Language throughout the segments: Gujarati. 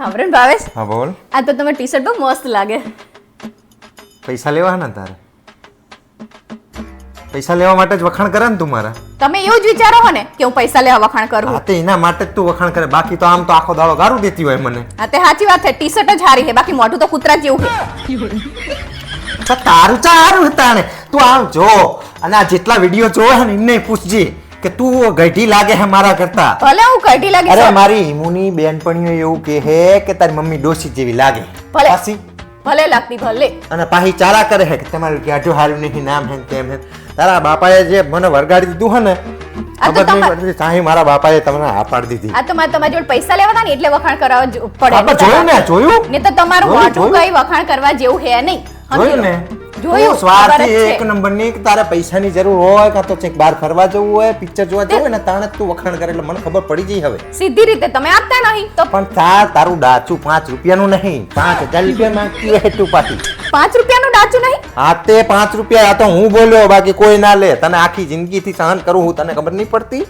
સાંભળો ને ભાવેશ, હા બોલ. આ તો તમે ટી શર્ટ બહુ મસ્ત લાગે. પૈસા લેવા ને તારે? પૈસા લેવા માટે જ વખાણ કરે ને તું મારા? તમે એવું જ વિચારો હો ને કે હું પૈસા લેવા વખાણ કરું? હા તે એના માટે જ તું વખાણ કરે, બાકી તો આમ તો આખો દાડો ગારું દેતી હોય મને. હા તે સાચી વાત છે, ટી શર્ટ જ હારી છે, બાકી મોઢું તો કૂતરા જેવું છે. તારું ચારું હતા ને તું આમ જો, અને આ જેટલા વિડીયો જોવે ને એમને પૂછજે કે તું ગઢી લાગે છે મારા કરતા. ભલે હું કઢી લાગી અરે છું. મારી ઈમુની બેનપણીઓ એવું કહે કે તારી મમ્મી ડોસી જેવી લાગે. ભલે. પાછી ભલે લાગતી ભલે. અને પાછી ચારા કરે છે કે તમારું ગાઢું હારું નહીં, નામ હે તેમ હે. તારા બાપાએ જે મને વરગાડી દીધું હે ને, આ તો ખબર નહીં પડતી સાહી મારા બાપાએ તમને હા પાડી દીધી. આ તો તમારી જોડે પૈસા લેવા હતા ને એટલે વખાણ કરવા પડે. આપણે જોયું ને, જોયું ને તો તમારું જોયું, મોઢું જોયું. કઈ વખાણ કરવા જેવું હે નહીં. જોયું ને, જોયું, તું સ્વાર્થી ખબર જ છે. એક નંબરની કે તારે પૈસાની જરૂર હોય કાં તો ચેક બહાર ફરવા જવું હોય, પિક્ચર જોવા જવું હોય ને, તાણે જ તું વખાણ કરે એટલે મને ખબર પડી ગઈ હવે. સીધી રીતે તમે આપતા નહીં તો પણ તારું ડાચું 5 રૂપિયાનું નહીં, 5000 રૂપિયા માંગતી હોય તું પાછી. 5 રૂપિયાનું ડાચું નહીં. આ તે 5 રૂપિયા, આ તો હું બોલ્યો, બાકી કોઈ ના લે. તને આખી જિંદગીથી સહન કરું હું, તને ખબર નહીં પડતી?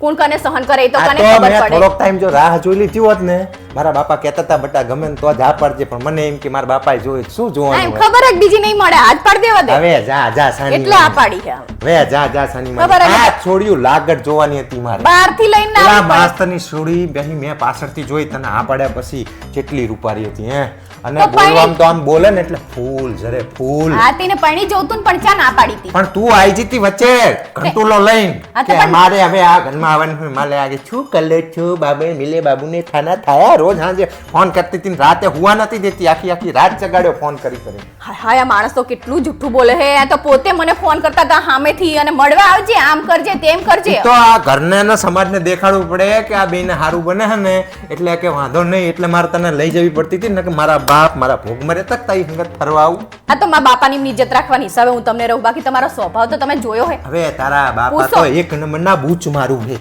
કોણ કને સહન કરે એ તો આ કને તો ખબર મેં પડે. થોડોક ટાઈમ જો રાહ જોઈ લીધી હોત ને, મારા બાપા કહેતા હતા બટા ગમે ને તો જ હા પાડજે, પણ મને એમ કે મારા બાપાએ જોયું શું એમ જોવાનું હોય. ખબર જ બીજી નહીં મળે, હાથ પાડી દેવા દે. હવે જા જા સાની એટલે આ પાડી છે. હવે જા સાની ખબર જ આ છોડ્યું લાગડ જોવાની હતી મારે. બહાર થી લઈને ના પેલા આવવું પડે. માસ્તરની છોડી બેહી મેં પાછળથી જોઈ, તને આ પાડ્યા પછી કેટલી રૂપારી હતી હે. અને તો બોલવામાં તો આમ બોલે ને એટલે ફૂલ જરે ફૂલ. હા તેને પૈણી જોતું ને પણ ચા ના પાડી હતી. પણ તું આઈ જીતી વચ્ચે ઘંટોલો લઈને હા તો કે પણ- મારે હવે આ ઘરમાં આવવાનું માલે આગે છું કલે છું બાબે મિલે બાબુને ખાના થાયા. રોજ સાંજે ફોન કરતી હતી ને રાતે હુવા નથી દેતી, આખી રાત જગાડ્યો ફોન કરી. હાય આ માણસ તો કેટલું જુઠ્ઠું બોલે હે. આ તો પોતે મને ફોન કરતા હતા સામેથી અને મળવા આવજે, આમ કરજે તેમ કરજે. તો આ ઘરને ને સમાજને દેખાડવું પડે કે આ બેને હારું બને છે ને, એટલે કે વાંધો નહીં, એટલે મારે તને લઈ જવી પડતી હતી ને કે મારા બાપ મારા ભોગ મરે તક તારી સંગત ફરવા આવું. આ તો મારા બાપાની ઇજ્જત રાખવાની હિસાબે હું તમને રહું, બાકી તમારો સ્વભાવ તો તમે જોયો હે. હવે તારા બાપા પૂછો. તો એક નંબરના બૂચ મારું છે.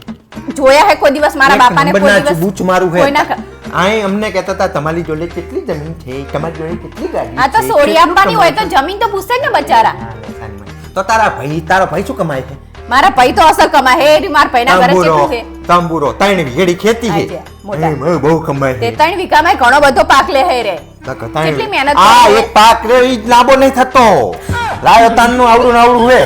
જોયા હે કોઈ દિવસ મારા એક બાપાને કોઈ નંબરના દિવસ બૂચ મારું છે. કોઈ ના કર- આય અમને કહેતા હતા તમારી જોડે કેટલી જમીન છે, તમારી જોડે કેટલી ગાડી આ તો છે, સોડી કેટલું આપવાની હોય તો કમાય જમીન તો પૂછે જ ને બચારા. છે? તો તારો ભાઈ શું કમાય છે? મારા ભાઈ તો અસર કમાય હે. એ મારા ભાઈના ઘરે કેટલું છે? તંબુરો 3 વીઘેડી ખેતી છે. આજે, મોટા. એ બહુ કમાય તે છે. 3 વીઘામાં ઘણો બધો પાક લે હે રે. કેટલી મહેનત આ કરે. એક પાક રે ઈ જ લાંબો નહીં થતો. રાજસ્થાનનું આવડું ને આવડું હે.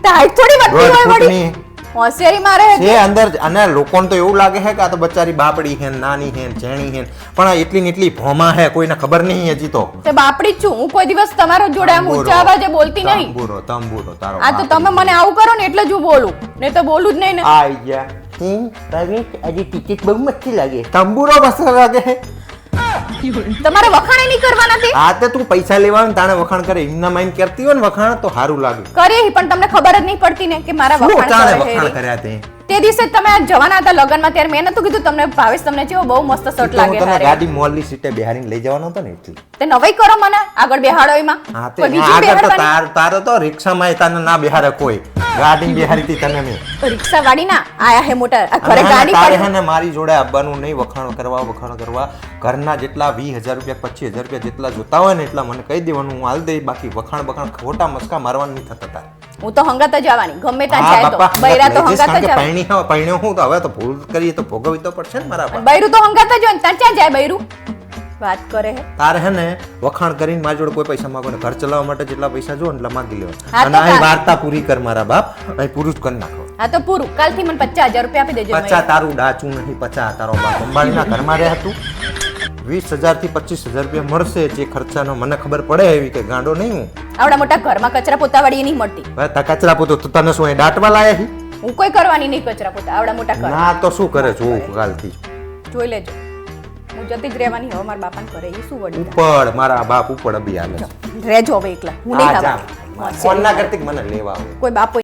તે હાઈટ થોડી વધતી દોઢ હોય વળી. ફૂટની હોશિયારી મારે હે. છે અંદર. અને લોકોને તો એવું લાગે છે કે આ તો બચારી બાપડી હે, નાની હે, જેણી હે, પણ આ એટલી ને એટલી ભોમા હે, કોઈને ખબર નહીં હજી તો. તે બાપડી જ છું હું, કોઈ દિવસ તમારો જોડે આમ ઊંચા અવાજે બોલતી નહીં. તંબુરો તારો આ તો તમે મને આવું કરો ને એટલે જ હું બોલું, નહીં તો બોલું જ નહીં ને. આઈ ગયા. આજે ટિકિટ બહુ મસ્તી લાગે. તંબુરો મસ્ત લાગે છે. તમારે વખાણે નહીં કરવાના તે. આ તે તું પૈસા લેવાનું તાણે વખાણ કરે, એમના માઈન કરતી હોય ને વખાણ તો સારું લાગે. કરીએ પણ તમને ખબર જ નહીં પડતી ને કે મારા શું વખાણ તાણે કરે વખાણ છે. કર્યા તે દિવસે તમે આ જવાના હતા લગનમાં ત્યારે મેં નતું કીધું તમને ભાવેશ તમને જેવો બહુ મસ્ત શર્ટ તો હું લાગે તને હારે. ગાડી મોલની સીટે બેહારીને લઈ જવાનો હતો ને એટલે. તે નવાઈ કરો મને આગળ બેહાડો એમાં. હા તે કોઈ બીજી આગળ તો બેહાડવાની? તારો તો રિક્ષામાં તને ના બેહારે કોઈ, ગાડી બેહારી હતી તને મેં. રિક્ષા વાળી ના આયા હે મોટા આ ઘરે અને ગાડી તારે પડી. હે ને મારી જોડે આવવાનું નહીં, વખાણ કરવા. ઘરના જેટલા 20000 રૂપિયા 25000 રૂપિયા જેટલા જોતા હોય ને એટલા મને કહી દેવાનું, હું હાલ દઈ. બાકી વખાણ ખોટા મસ્કા મારવાનું નહીં થતા તારે. હું તો હંગાત જ આવવાની ગમે ત્યાં હા જાય તો બાપા, બૈરા તો લઈ જઈશ, હંગાત જ કારણ કે આવે. પરણ્યો હું તો હવે તો ભૂલ કરીએ તો ભોગવવી તો પડશે ને મારા બાપ. બૈરું તો હંગાત જ હોય ને ત્યાં ક્યાં જાય બૈરું? વાત કરે હે. તારે હે ને વખાણ કરીને મારી જોડે કોઈ પૈસા માંગો ને, ઘર ચલાવવા માટે જેટલા પૈસા જો એટલા માંગી લેવા. હા તો અને અહીં કાલ. વાર્તા પૂરી કર મારા બાપ, અહીં પૂરું જ કરી નાખો. હા તો પૂરું કાલથી મને 50000 રૂપિયા આપી દેજો. 50 તારું ડાચું નહીં, 50 તારો બાપ અંબાણીના ઘરમાં રહે હતું. 20000 થી 25000 રૂપિયા મળશે જે ખર્ચાનો મને ખબર પડે એવી કે ગાંડો નહીં હું. આવડા મોટા ઘરમાં કચરા પોતા વાળી નહીં મળતી. હવે તા કચરા પોતો તો તને શું અહીં દાટવા લાયા છે? હું કોઈ કરવાની નહીં કચરા પોતા આવડા મોટા ઘર. ના તો શું કરે જોઉં કાલથી. જોઈ લેજો હું જતી જ રહેવાની હવે મારા બાપાને ઘરે. એ શું વડી ઉપર મારા બાપ ઉપર અભી હાલે છે. રહેજો હવે એકલા હું નહીં હા, જા. આવવાની. ફોન ના કરતી કે મને લેવા આવે. કોઈ બાપ